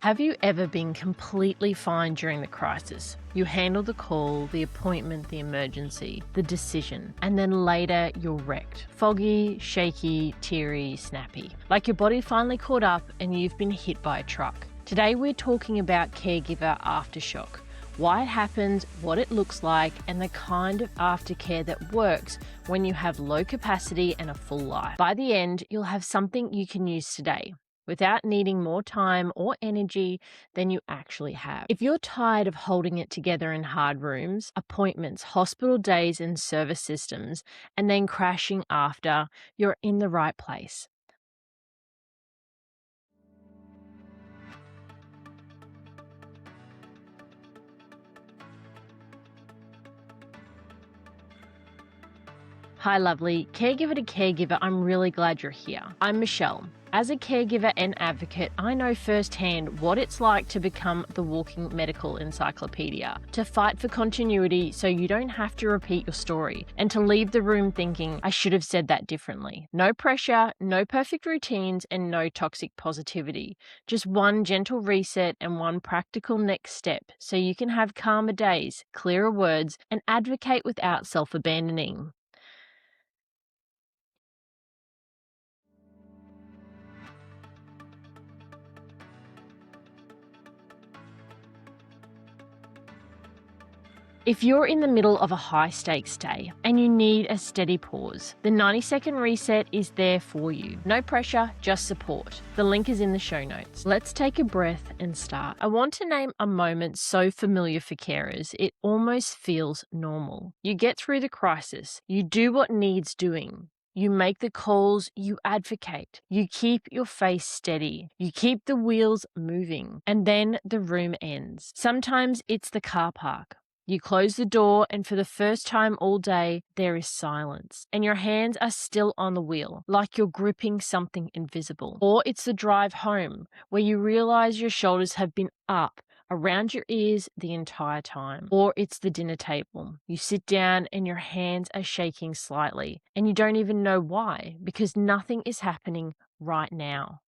Have you ever been completely fine during the crisis? You handle the call, the appointment, the emergency, the decision, and then later you're wrecked. Foggy, shaky, teary, snappy. Like your body finally caught up and you've been hit by a truck. Today we're talking about Caregiver Aftershock. Why it happens, what it looks like, and the kind of aftercare that works when you have low capacity and a full life. By the end, you'll have something you can use today, without needing more time or energy than you actually have. If you're tired of holding it together in hard rooms, appointments, hospital days, and service systems, and then crashing after, you're in the right place. Hi lovely, caregiver to caregiver, I'm really glad you're here. I'm Michelle. As a caregiver and advocate, I know firsthand what it's like to become the walking medical encyclopedia, to fight for continuity so you don't have to repeat your story, and to leave the room thinking, I should have said that differently. No pressure, no perfect routines, and no toxic positivity. Just one gentle reset and one practical next step so you can have calmer days, clearer words, and advocate without self-abandoning. If you're in the middle of a high-stakes day and you need a steady pause, the 90-second reset is there for you. No pressure, just support. The link is in the show notes. Let's take a breath and start. I want to name a moment so familiar for carers, it almost feels normal. You get through the crisis. You do what needs doing. You make the calls, you advocate, you keep your face steady, you keep the wheels moving, and then the room ends. Sometimes it's the car park. You close the door and for the first time all day, there is silence and your hands are still on the wheel, like you're gripping something invisible. Or it's the drive home where you realize your shoulders have been up around your ears the entire time. Or it's the dinner table. You sit down and your hands are shaking slightly and you don't even know why because nothing is happening right now.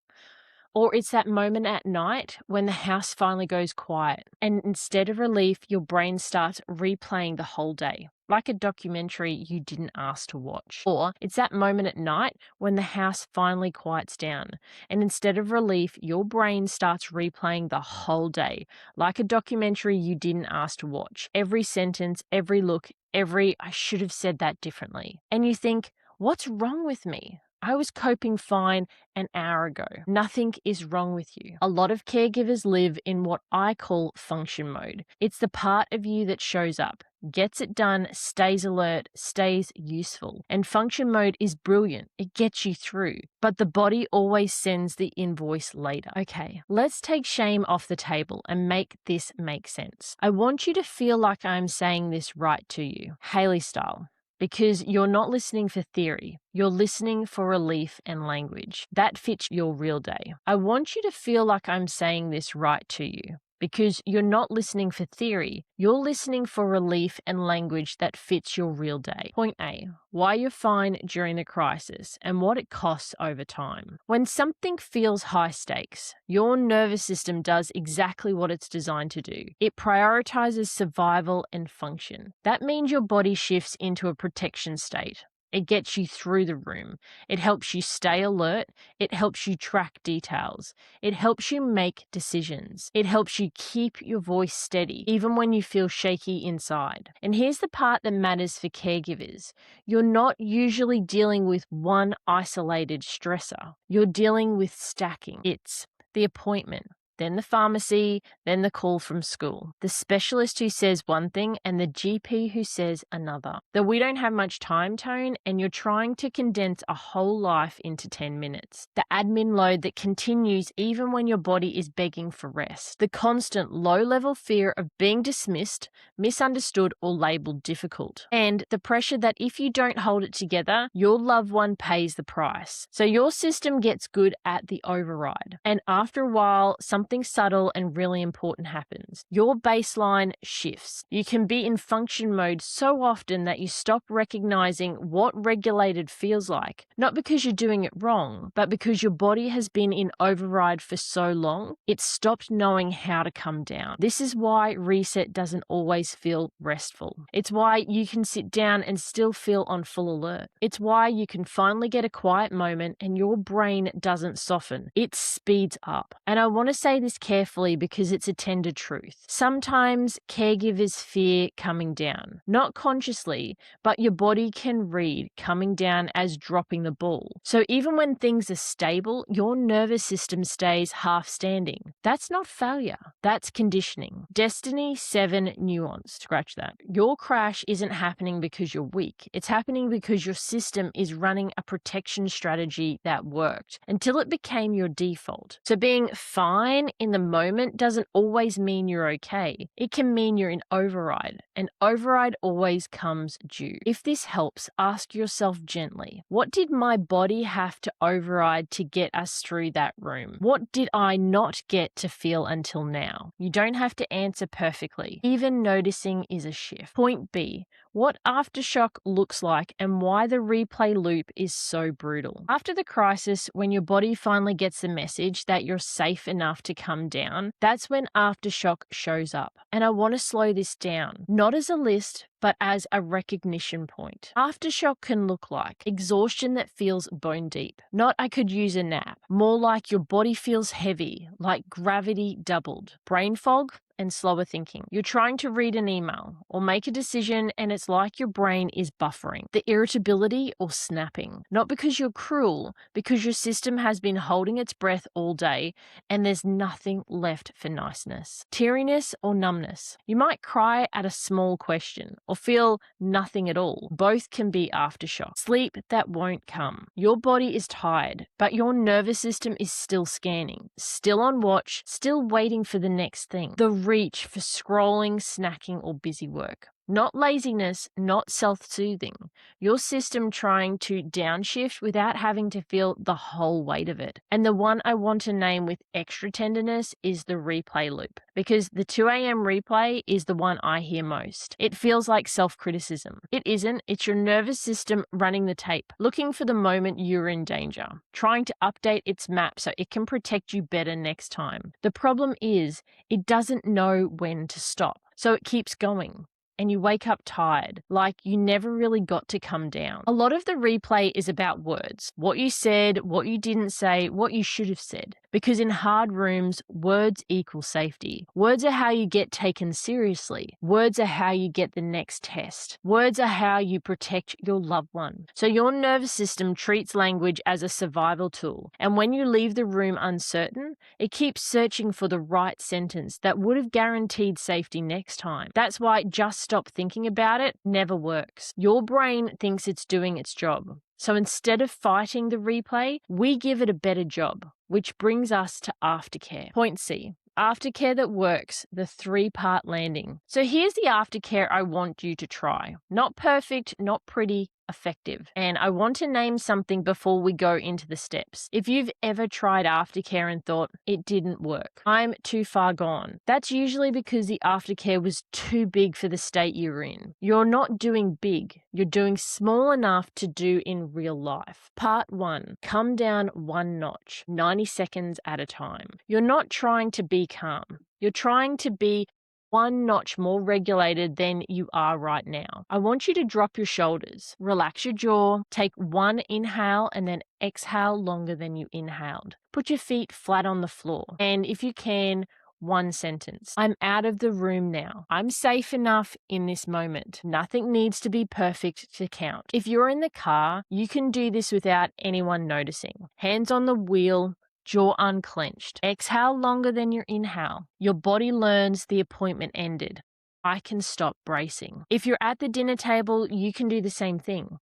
Or it's that moment at night when the house finally goes quiet and instead of relief, your brain starts replaying the whole day, like a documentary you didn't ask to watch. Or it's that moment at night when the house finally quiets down and instead of relief, your brain starts replaying the whole day, like a documentary you didn't ask to watch. Every sentence, every look, every I should have said that differently. And you think, what's wrong with me? I was coping fine an hour ago. Nothing is wrong with you. A lot of caregivers live in what I call function mode. It's the part of you that shows up, gets it done, stays alert, stays useful. And function mode is brilliant. It gets you through. But the body always sends the invoice later. Okay, let's take shame off the table and make this make sense. I want you to feel like I'm saying this right to you, Haley style. Because you're not listening for theory, you're listening for relief and language that fits your real day. I want you to feel like I'm saying this right to you. Because you're not listening for theory, you're listening for relief and language that fits your real day. Point A, why you're fine during the crisis and what it costs over time. When something feels high stakes, your nervous system does exactly what it's designed to do. It prioritizes survival and function. That means your body shifts into a protection state. It gets you through the room. It helps you stay alert. It helps you track details. It helps you make decisions. It helps you keep your voice steady, even when you feel shaky inside. And here's the part that matters for caregivers. You're not usually dealing with one isolated stressor. You're dealing with stacking. It's the appointment, then the pharmacy, then the call from school, the specialist who says one thing and the GP who says another. That we don't have much time tone and you're trying to condense a whole life into 10 minutes. The admin load that continues even when your body is begging for rest. The constant low-level fear of being dismissed, misunderstood, or labeled difficult. And the pressure that if you don't hold it together, your loved one pays the price. So your system gets good at the override. And after a while, something something subtle and really important happens. Your baseline shifts. You can be in function mode so often that you stop recognizing what regulated feels like, not because you're doing it wrong, but because your body has been in override for so long, it stopped knowing how to come down. This is why reset doesn't always feel restful. It's why you can sit down and still feel on full alert. It's why you can finally get a quiet moment and your brain doesn't soften. It speeds up. And I want to say this carefully because it's a tender truth. Sometimes caregivers fear coming down, not consciously, but your body can read coming down as dropping the ball. So even when things are stable, your nervous system stays half standing. That's not failure. That's conditioning. Destiny 7 nuance. Scratch that. Your crash isn't happening because you're weak. It's happening because your system is running a protection strategy that worked until it became your default. So being fine in the moment doesn't always mean you're okay. It can mean you're in override, and override always comes due. If this helps, ask yourself gently, what did my body have to override to get us through that room? What did I not get to feel until now? You don't have to answer perfectly. Even noticing is a shift. Point B, what aftershock looks like and why the replay loop is so brutal. After the crisis, when your body finally gets the message that you're safe enough to come down, that's when aftershock shows up. And I want to slow this down, not as a list, but as a recognition point. Aftershock can look like exhaustion that feels bone deep, not I could use a nap, more like your body feels heavy, like gravity doubled, brain fog, and slower thinking. You're trying to read an email or make a decision and it's like your brain is buffering, the irritability or snapping, not because you're cruel, because your system has been holding its breath all day and there's nothing left for niceness. Teariness or numbness. You might cry at a small question or feel nothing at all. Both can be aftershock. Sleep that won't come. Your body is tired, but your nervous system is still scanning, still on watch, still waiting for the next thing. The reach for scrolling, snacking, or busy work. Not laziness, not self-soothing. Your system trying to downshift without having to feel the whole weight of it. And the one I want to name with extra tenderness is the replay loop, because the 2 a.m. replay is the one I hear most. It feels like self-criticism. It isn't. It's your nervous system running the tape, looking for the moment you're in danger, trying to update its map so it can protect you better next time. The problem is it doesn't know when to stop, so it keeps going. And you wake up tired, like you never really got to come down. A lot of the replay is about words. What you said, what you didn't say, what you should have said. Because in hard rooms, words equal safety. Words are how you get taken seriously. Words are how you get the next test. Words are how you protect your loved one. So your nervous system treats language as a survival tool. And when you leave the room uncertain, it keeps searching for the right sentence that would have guaranteed safety next time. That's why just stop thinking about it never works. Your brain thinks it's doing its job. So instead of fighting the replay, we give it a better job, which brings us to aftercare. Point C. Aftercare that works, the 3-part landing. So here's the aftercare I want you to try. Not perfect, not pretty, effective. And I want to name something before we go into the steps. If you've ever tried aftercare and thought it didn't work, I'm too far gone. That's usually because the aftercare was too big for the state you're in. You're not doing big. You're doing small enough to do in real life. Part 1, come down 1 notch, 90 seconds at a time. You're not trying to be calm. You're trying to be 1 notch more regulated than you are right now. I want you to drop your shoulders, relax your jaw, take 1 inhale and then exhale longer than you inhaled. Put your feet flat on the floor. And if you can, 1 sentence. I'm out of the room now. I'm safe enough in this moment. Nothing needs to be perfect to count. If you're in the car, you can do this without anyone noticing. Hands on the wheel, jaw unclenched. Exhale longer than your inhale. Your body learns the appointment ended. I can stop bracing. If you're at the dinner table, you can do the same thing.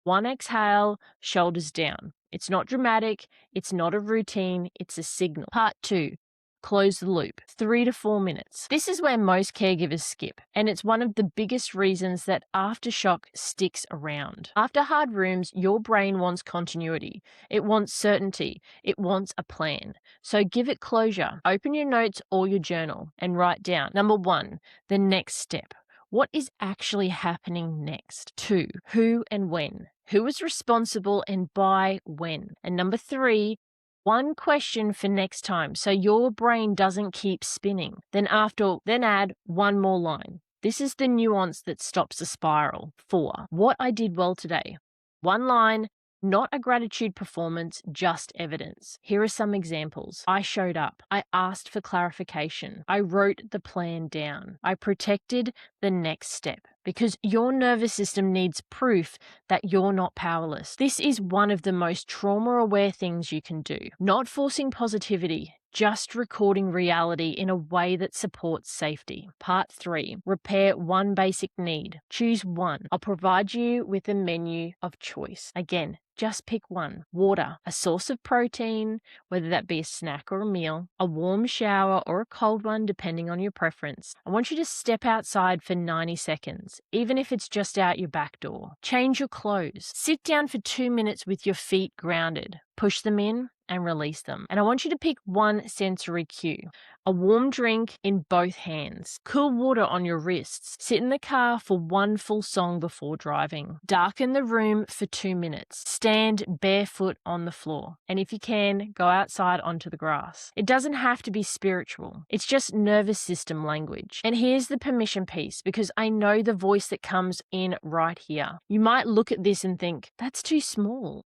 1 exhale, shoulders down. It's not dramatic. It's not a routine. It's a signal. Part 2. close the loop, 3 to 4 minutes. This is where most caregivers skip, and it's one of the biggest reasons that Aftershock sticks around. After hard rooms, your brain wants continuity. It wants certainty. It wants a plan. So give it closure. Open your notes or your journal and write down. Number 1, the next step. What is actually happening next? 2, who and when. Who is responsible and by when? And number 3, one question for next time so your brain doesn't keep spinning. Then add one more line. This is the nuance that stops the spiral. 4, what I did well today. One line, not a gratitude performance, just evidence. Here are some examples. I showed up. I asked for clarification. I wrote the plan down. I protected the next step. Because your nervous system needs proof that you're not powerless. This is one of the most trauma-aware things you can do. Not forcing positivity, just recording reality in a way that supports safety. Part 3, repair one basic need. Choose one. I'll provide you with a menu of choice. Again, just pick one. Water, a source of protein, whether that be a snack or a meal, a warm shower or a cold one, depending on your preference. I want you to step outside for 90 seconds, even if it's just out your back door. Change your clothes. Sit down for 2 minutes with your feet grounded. Push them in and release them. And I want you to pick one sensory cue. A warm drink in both hands. Cool water on your wrists. Sit in the car for one full song before driving. Darken the room for 2 minutes. Stand barefoot on the floor. And if you can, go outside onto the grass. It doesn't have to be spiritual. It's just nervous system language. And here's the permission piece, because I know the voice that comes in right here. You might look at this and think, that's too small.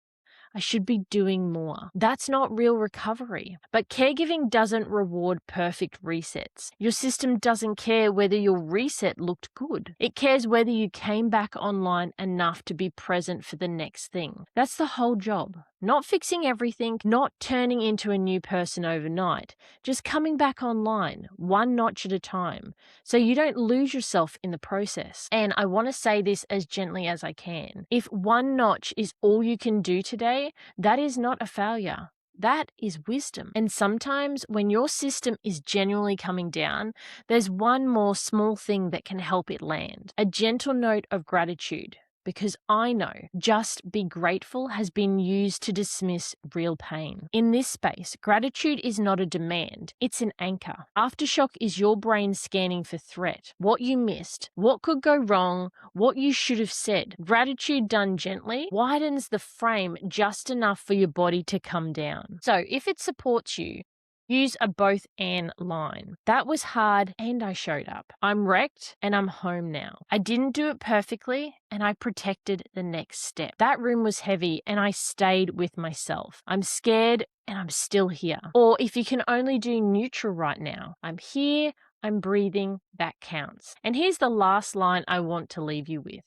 I should be doing more. That's not real recovery. But caregiving doesn't reward perfect resets. Your system doesn't care whether your reset looked good. It cares whether you came back online enough to be present for the next thing. That's the whole job. Not fixing everything, not turning into a new person overnight, just coming back online, one notch at a time, so you don't lose yourself in the process. And I want to say this as gently as I can. If one notch is all you can do today, that is not a failure. That is wisdom. And sometimes when your system is genuinely coming down, there's one more small thing that can help it land. A gentle note of gratitude. Because I know just be grateful has been used to dismiss real pain. In this space, gratitude is not a demand, it's an anchor. Aftershock is your brain scanning for threat, what you missed, what could go wrong, what you should have said. Gratitude done gently widens the frame just enough for your body to come down. So if it supports you, use a both and line. That was hard and I showed up. I'm wrecked and I'm home now. I didn't do it perfectly and I protected the next step. That room was heavy and I stayed with myself. I'm scared and I'm still here. Or if you can only do neutral right now, I'm here, I'm breathing, that counts. And here's the last line I want to leave you with.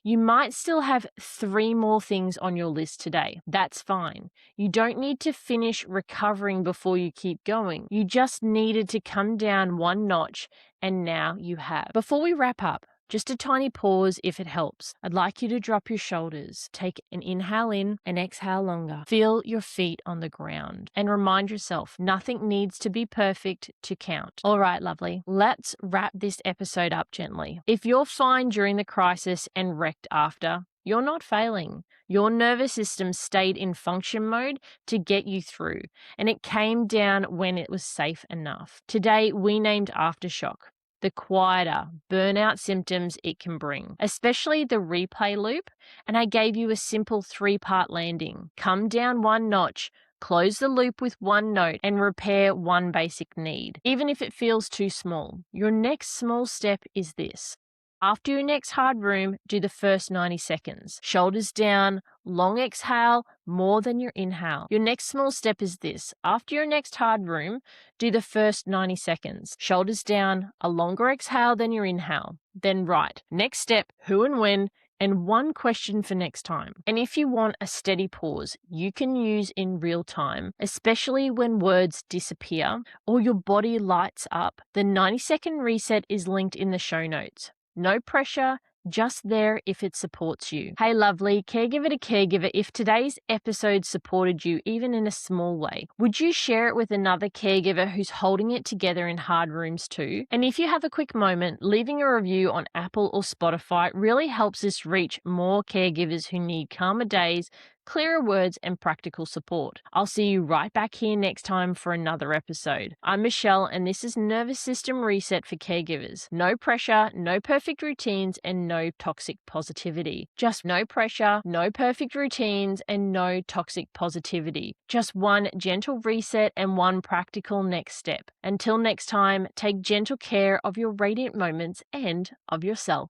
You might still have 3 more things on your list today. That's fine. You don't need to finish recovering before you keep going. You just needed to come down one notch, and now you have. Before we wrap up, just a tiny pause if it helps. I'd like you to drop your shoulders. Take an inhale in and exhale longer. Feel your feet on the ground and remind yourself nothing needs to be perfect to count. All right, lovely. Let's wrap this episode up gently. If you're fine during the crisis and wrecked after, you're not failing. Your nervous system stayed in function mode to get you through, and it came down when it was safe enough. Today, we named Aftershock the quieter burnout symptoms it can bring, especially the replay loop, and I gave you a simple 3-part landing. Come down one notch, close the loop with one note, and repair one basic need. Even if it feels too small, your next small step is this. After your next hard room, do the first 90 seconds. Shoulders down, long exhale, more than your inhale. Your next small step is this. After your next hard room, do the first 90 seconds. Shoulders down, a longer exhale than your inhale. Then write. Next step, who and when, and one question for next time. And if you want a steady pause you can use in real time, especially when words disappear or your body lights up, the 90-second reset is linked in the show notes. No pressure, just there if it supports you. Hey, lovely, caregiver to caregiver, if today's episode supported you even in a small way, would you share it with another caregiver who's holding it together in hard rooms too? And if you have a quick moment, leaving a review on Apple or Spotify really helps us reach more caregivers who need calmer days, clearer words, and practical support. I'll see you right back here next time for another episode. I'm Michelle, and this is Nervous System Reset for Caregivers. No pressure, no perfect routines, and no toxic positivity. Just no pressure, no perfect routines, and no toxic positivity. Just one gentle reset and one practical next step. Until next time, take gentle care of your radiant moments and of yourself.